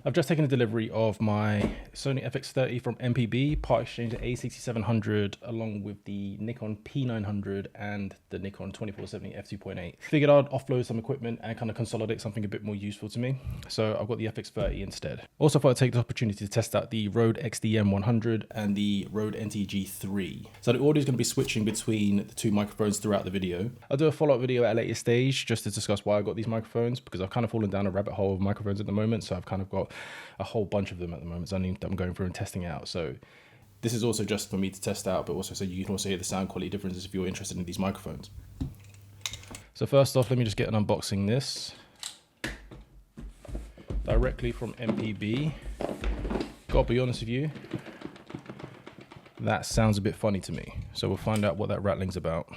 I've just taken a delivery of my Sony FX30 from MPB, part exchange the A6700 along with the Nikon P900 and the Nikon 2470 f2.8. Figured I'd offload some equipment and kind of consolidate something a bit more useful to me. So I've got the FX30 instead. Also thought I'd take the opportunity to test out the Rode XDM100 and the Rode NTG3. So the audio is going to be switching between the two microphones throughout the video. I'll do a follow-up video at a later stage just to discuss why I got these microphones, because I've kind of fallen down a rabbit hole of microphones at the moment. So I've kind of got a whole bunch of them at the moment, so I'm going through and testing out. So this is also just for me to test out, but also so you can also hear the sound quality differences if you're interested in these microphones. So first off, let me just get an unboxing this directly from MPB. Gotta be honest with you, that sounds a bit funny to me. So we'll find out what that rattling's about.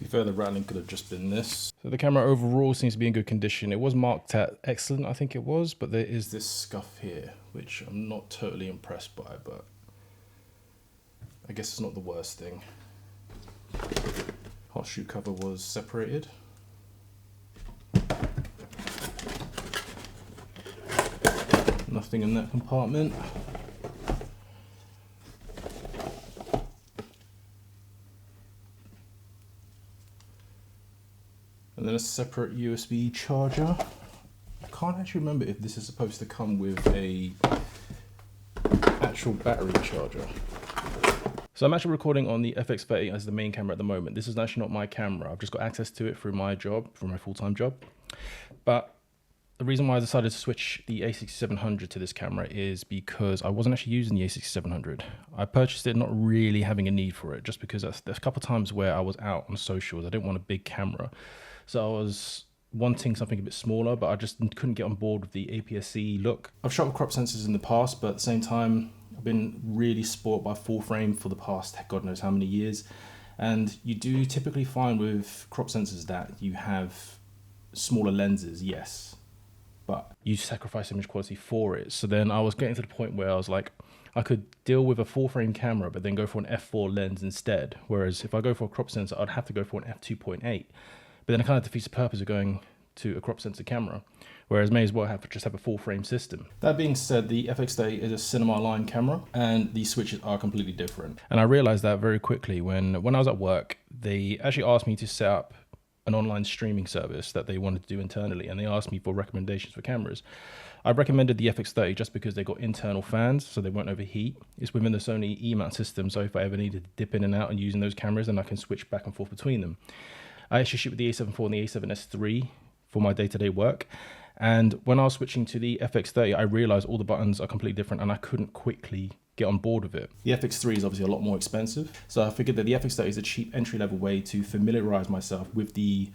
Fair, the rattling could have just been this. So the camera overall seems to be in good condition. It was marked at excellent, I think it was, but there is this scuff here, which I'm not totally impressed by, but I guess it's not the worst thing. Hot shoe cover was separated. Nothing in that compartment. And then a separate USB charger. I can't actually remember if this is supposed to come with a actual battery charger. So I'm actually recording on the FX30 as the main camera at the moment. This is actually not my camera. I've just got access to it through my job, through my full-time job. But the reason why I decided to switch the A6700 to this camera is because I wasn't actually using the A6700. I purchased it not really having a need for it, just because there's a couple of times where I was out on socials. I didn't want a big camera. So I was wanting something a bit smaller, but I just couldn't get on board with the APS-C look. I've shot with crop sensors in the past, but at the same time, I've been really spoiled by full frame for the past God knows how many years. And you do typically find with crop sensors that you have smaller lenses, yes, but you sacrifice image quality for it. So then I was getting to the point where I was like, I could deal with a full frame camera, but then go for an f4 lens instead. Whereas if I go for a crop sensor, I'd have to go for an f2.8. But then it kind of defeats the purpose of going to a crop sensor camera, whereas may as well just have a full frame system. That being said, the FX30 is a cinema line camera and the switches are completely different. And I realized that very quickly when I was at work. They actually asked me to set up an online streaming service that they wanted to do internally, and they asked me for recommendations for cameras. I recommended the FX30 just because they got internal fans, so they won't overheat. It's within the Sony E-mount system, so if I ever needed to dip in and out and using those cameras, then I can switch back and forth between them. I actually shoot with the A7 IV and the A7S3 for my day-to-day work. And when I was switching to the FX30, I realized all the buttons are completely different and I couldn't quickly get on board with it. The FX3 is obviously a lot more expensive. So I figured that the FX30 is a cheap entry-level way to familiarize myself with the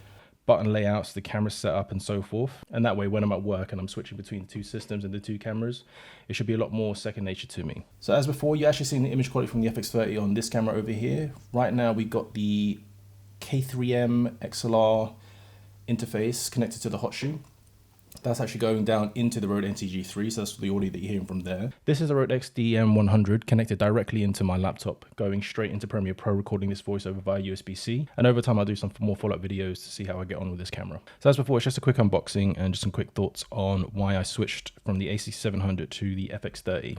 button layouts, the camera setup and so forth. And that way, when I'm at work and I'm switching between the two systems and the two cameras, it should be a lot more second nature to me. So as before, you're actually seeing the image quality from the FX30 on this camera over here. Right now, we got the K3M XLR interface connected to the hot shoe. That's actually going down into the Rode NTG3, so that's the audio that you're hearing from there. This is a Rode XDM100 connected directly into my laptop, going straight into Premiere Pro, recording this voiceover via USB-C. And over time, I'll do some more follow-up videos to see how I get on with this camera. So as before, it's just a quick unboxing and just some quick thoughts on why I switched from the A6700 to the FX30.